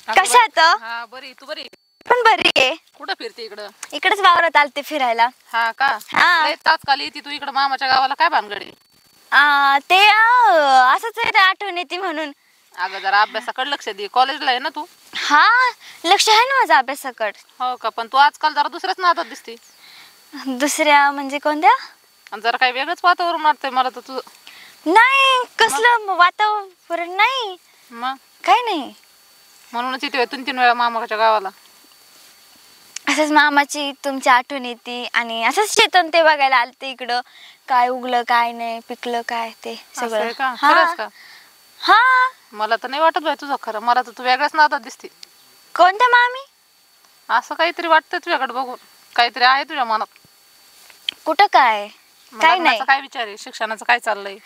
कशा आहात? हा बरी, तू बरी? पण बरी आहे. कुठं फिरते इकडं? इकडेच वावरात आलते फिरायला. हा का? हा. लय तात्काळ येते तू इकडं मामाच्या गावाला, काय भानगड आहे? ते असंच आहे, आठवण येते म्हणून. अगं जरा अभ्यासाकडे लक्ष दे, कॉलेजला आहे ना तू? हा, लक्ष आहे ना माझं अभ्यासाकडे. हो का? पण तू आजकाल जरा दुसऱ्याच नादात दिसते. दुसऱ्या म्हणजे कोणत्या? आणि जरा काही वेगळंच वातावरण वाटतंय मला तर तुझं. नाही, कसलं वातावरण नाही. मग काय नाही, म्हणूनच येते 2-3 वेळा मामाच्या गावाला. असंच मामाची तुमची आठवण येते आणि असंच शेतन ते बघायला आलते इकडं. काय उगलं काय नाही, पिकलं काय ते असं आहे सगळं. का? खरंच का? हा. मला तर नाही वाटत बाई तुझं खरं, मला तर तू वेगळ्याच नादात दिसते. कोणत्या मामी? असं काहीतरी वाटतंय तुझ्याकडे बघून, काहीतरी आहे तुझ्या मनात. कुठं काय? काय नाही. लग्नाचं काय विचार आहे? शिक्षणाचं काय चाललंय?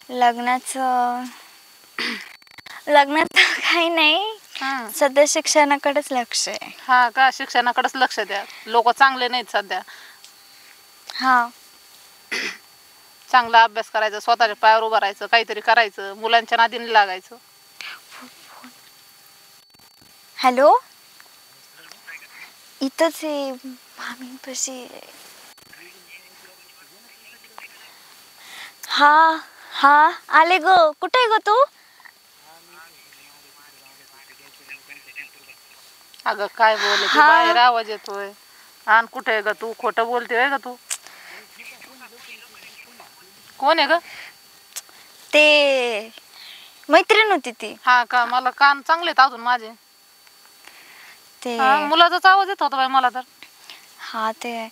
लग्नाचं काही नाही, सध्या शिक्षणाकडेच लक्ष आहे. हा का? शिक्षणाकडेच लक्ष द्या, लोक चांगले नाहीत सध्या. हा. चांगला अभ्यास करायचा, स्वतःच्या पायावर उभं राहायचं, काहीतरी करायचं, मुलांच्या नादीने लागायचं. हॅलो, इथंच आहे मामींपाशी. हा हा, आले ग. कुठे आहे ग तू? अगं काय बोलते, बाहेर आवाज येतोय. आणि कुठे आहे ग तू? खोटं बोलते ग तू. कोण आहे ग? ते मैत्रीण होती ती. हा का? मला कान चांगले आहेत अजून माझे. ते मुलाचाच आवाज येत होता बाई मला तर. हा, ते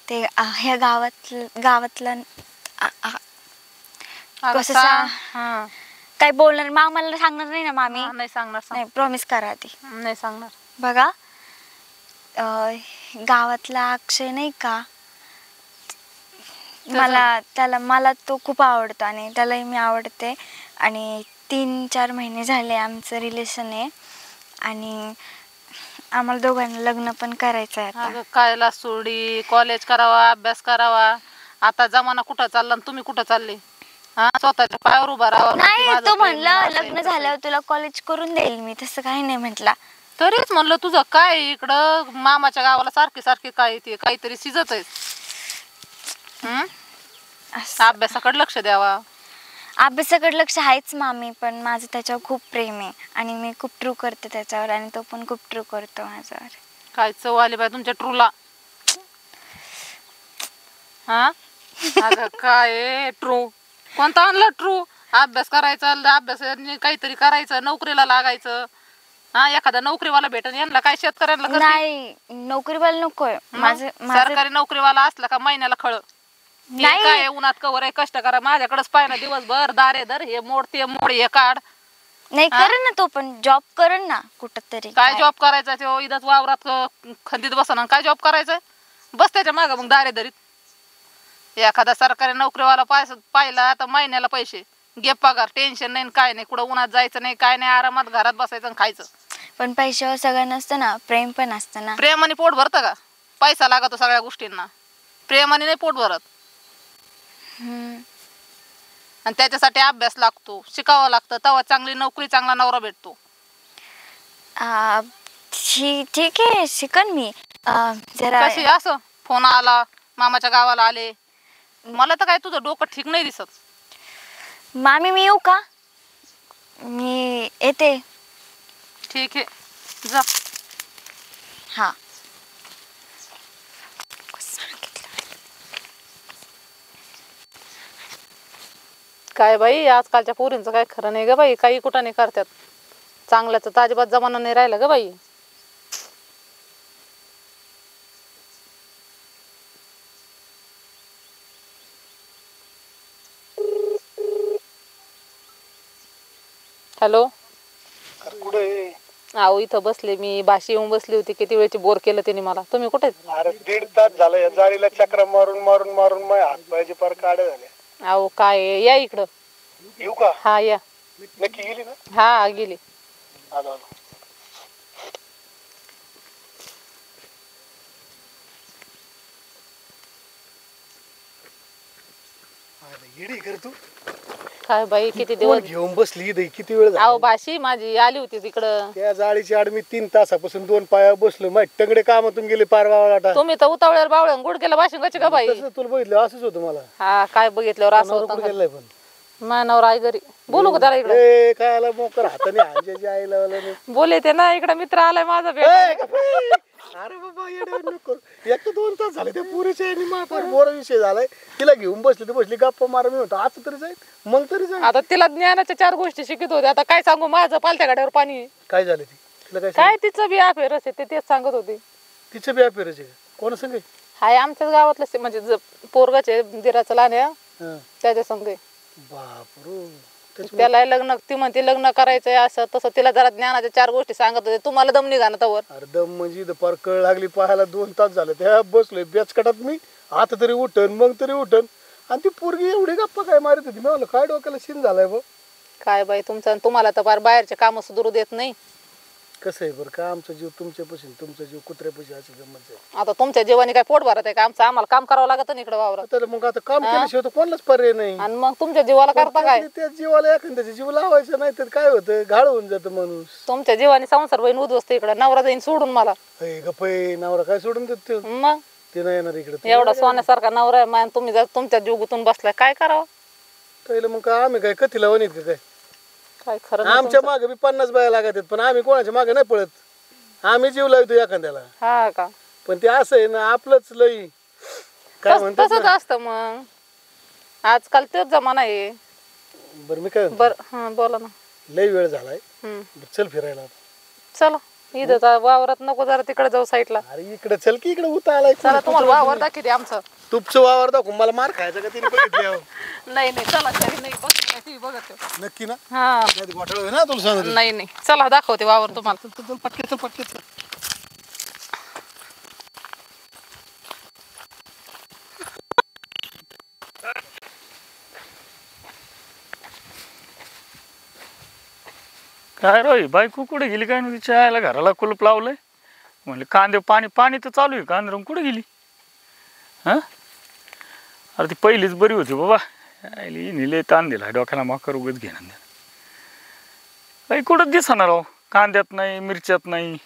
ते ह्या गावातलं कसं काय बोलणार, मामाला सांगणार नाही ना मामी? नाही सांगणार. नाही, प्रॉमिस करा आधी. नाही सांगणार. बघा, गावातला अक्षय नाही का, मला तो खूप आवडतो आणि त्यालाही मी आवडते. आणि 3-4 महिने झाले आमचं रिलेशन आहे आणि आम्हाला दोघांना लग्न पण करायचं आहे आता. कायला सोडी, कॉलेज करावा, अभ्यास करावा. आता जमाना कुठं चालला आणि तुम्ही कुठं चालले? हा, स्वतःच्या पायावर उभा राहावा. नाही, तो म्हणला लग्न झाल्यावर तुला कॉलेज करून देईल मी. तसं काही नाही म्हटला. तरीच म्हणलं तुझं काय इकडं मामाच्या गावाला सारखे काय येते, काहीतरी शिजत आहे. अभ्यासाकडे लक्ष द्यावा. अभ्यासाकडे लक्ष आहेच मामी, पण माझं त्याच्यावर खूप प्रेम आहे आणि मी खूप ट्रू करते त्याच्यावर आणि तो पण खूप ट्रू करतो माझ्यावर. काय चव आली बाय तुमच्या ट्रूला. हा, अगं काय ट्रू? कोणता आणला ट्रू? अभ्यास करायचा, अभ्यास काहीतरी करायचं, नोकरीला लागायचं. हा, एखादा नोकरीवाला भेटन. यांना काय शेतकऱ्यांना नाही, नोकरीवाला नकोय. माझं सरकारी नोकरीवाला असला का महिन्याला खळ. काय उन्हात कवर आहे, कष्ट करा. माझ्याकडेच पाहिजे दिवसभर, दारे धर, हे मोड ते मोड, हे काढ. नाही, करेन ना तो पण जॉब करेन ना कुठं तरी. काय जॉब करायचा तो? इथंच वावरात खंदीत बसना. काय जॉब करायचंय? बस त्याच्या मागं मग दारे धरीत. एखादा सरकारी नोकरीवाला पाहिला तर महिन्याला पैसे घे पगार, टेन्शन नाही काय नाही, कुठं उन्हात जायचं नाही काय नाही, आरामात घरात बसायचं आणि खायचं. पण पैशावर सगळं नसतं ना, प्रेम पण असतं ना. प्रेमाने पोट भरतं का? पैसा लागतो सगळ्या गोष्टींना, प्रेमाने नाही पोट भरत. आणि त्याच्यासाठी अभ्यास लागतो, शिकावं लागतं, तेव्हा चांगली नोकरी, चांगला नवरा भेटतो. ठीक आहे, शिकन मी. जरा असं फोन आला, मामाच्या गावाला आले, मला तर काय तुझं डोकं ठीक नाही दिसत. मामी, मी येऊ का? मी येते. ठीक आहे, जा. हा. काय बाई, आजकालच्या पोरींचं काय खरं नाही ग बाई. काही कुठं नाही करतात. चांगल्याचं तर अजिबात जमाना नाही राहिला ग बाई. हॅलो, अहो इथं बसले मी. भाषी येऊन बसली होती, किती वेळची बोर केलं त्याने मला. तुम्ही कुठे? अरे 1.5 तास झालं या जाळीला चक्र मारून मारून मारून माझ्या हात पायाचे पार काढे झाले. अहो काय, या इकडं. येऊ का? हा या. नक्की गेली ना? हा गेली. आलो आलो. येडी कर तू. काय बाई किती कोण दिवस घेऊन बसली इथे किती वेळ झाला अहो भाशी माझी आली होती तिकडं. त्या जाळीची आड मी 3 तासापासून 2 पाया बसलो माहिती टंगडे कामातून गेले पार वावळाटा तुम्ही तर उतावळ्यावर बावळ्या गुडकेला भाशिंगाची का बाई. तसं तुला बघितलं असंच होतं मला हा काय बघितल्यावर असं नवरा कुठं होतं गेलाय पण मानावर आई घरी. बोलू का त्याला इकडे ए काय आला मोकर हाताने हांजाची आई लावला बोले ते ना इकडे मित्र आलाय माझा भेट. अरे बाबा येडे नको एक तर 2 तास झाले त्या पुरीच्या आणि महापार मोरा विषय झालाय तिला घेऊन बसली तर बसली गप्पा मारा मी होतो आज तरी जाईल मग तरी जाईल आता तिला ज्ञानाच्या 4 गोष्टी शिकत होते. आता काय सांगू माझं पालत्या गाड्यावर पाणी आहे. काय झालं ती तिला काय काय तिचं बी अफेअरच आहे ते तेच सांगत होती. तिचं बी अपेरच आहे कोण संग हाय आमच्याच गावातलं म्हणजे पोरगाचे दिराचं लहान आहे हा त्याच्या संग आहे. बापरू त्याला लग्न ती म्हणते लग्न करायचंय असं तसं तिला जरा ज्ञानाच्या 4 गोष्टी सांगत होते. तुम्हाला दम निघा ना तवर. अरे दम म्हणजे इथं पार कळ लागली पाहायला 2 तास झाले त्या बसलोय बेचकटात मी आता तरी उठन मग तरी उठन आणि ती पोरगी एवढी गप्पा काय मारत होती मी म्हणलं काय डोक्याला शिन झालाय बघ काय बाई तुमचं तुम्हाला तर फार बाहेरचे काम सुधरू देत नाही. कसं आहे बरं का आमचा जीव तुमच्यापासून तुमचा जीव कुत्र्यापाशी अशी गमत आहे आता तुमच्या जीवाने काय पोट भरत आहे का आमचं आम्हाला काम करावं लागत ना इकडे वावरात. तर मग आता काम केल्याशिवाय तर कोणालाच पर्याय नाही आणि मग तुमच्या जीवाला करता काय. त्या जीवाला एखाद्याचा जीव लावायचा नाही तर काय होतं घाळ होऊन जातं माणूस तुमच्या जीवाने संसार बहीण उद्ध्वस्त इकडे नवरा जाईन सोडून मला. गप्पे नवरा काय सोडून देत ते मग नाही येणार इकडे एवढा सोन्यासारखा नवरा आहे मान तुम्ही जर तुमच्या जीव गुतून बसलाय काय करावं. पहिलं मग काय आम्ही काय कथीला वणीत का काय काय खरं नाही आमच्या मागे बी 50 बाया लागत आहेत पण आम्ही कोणाच्या मागे नाही पळत आम्ही जीव लावतो एखाद्याला हा का पण ते असं आहे ना आपलंच लई काय म्हणतात तसंच असतं मग आजकाल तेच जमाना आहे. बरं मी काय म्हणतो, बर हा बोला ना. लई वेळ झालाय हम्म. चल फिरायला आता. चला इथं वावरात नको जरा तिकडे जाऊ साईडला. अरे इकडे चल की इकडे उता आलाय चला तुम्हाला वावर दाखवते आमचं. तुपचं वावर दाखव मला मार खायचा का तिने बघितल्यावर नाही नाही चला तरी नाही बघत नक्की ना हा नाही घोटाळा होईल ना तुला सांगतो नाही नाही चला दाखवते वावर तुम्हाला. चल पटके चल पटके चल काय रोई बायको कुठे गेली काय नाही तिच्या आईला घराला कुलूप लावलंय म्हणले कांदे पाणी पाणी तर चालू आहे कांदे कुठे गेली हां अरे ती पहिलीच बरी होती बाबा आईली निले ताण दिला डोक्याला माकर उगत घेणं काही कुठंच दिसणार राव कांद्यात नाही मिरच्यात नाही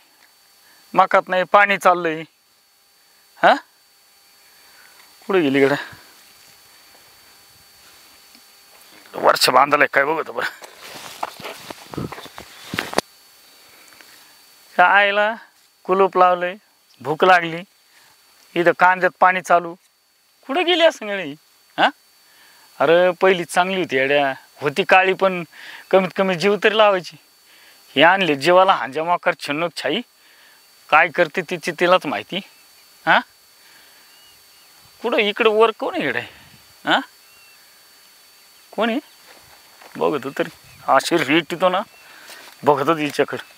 मकात नाही पाणी चाललंय हां कुठे गेली कडे वर्ष बांधलंय काय बघत बरं आईला कुलूप लावलंय भूक लागली इथं कांद्यात पाणी चालू कुठं गेली असं गळी हां अरे पहिली चांगली होती अड्या होती काळी पण कमीत कमी जीव तरी लावायची हे आणले जीवाला हांजा माकर छन्नक छाई काय करते तिची तिलाच माहिती हां कुठं इकडं वर कोण आहे इकडे हां कोण आहे बघतो तरी अशी रीट येतो ना बघतो हिच्याकडं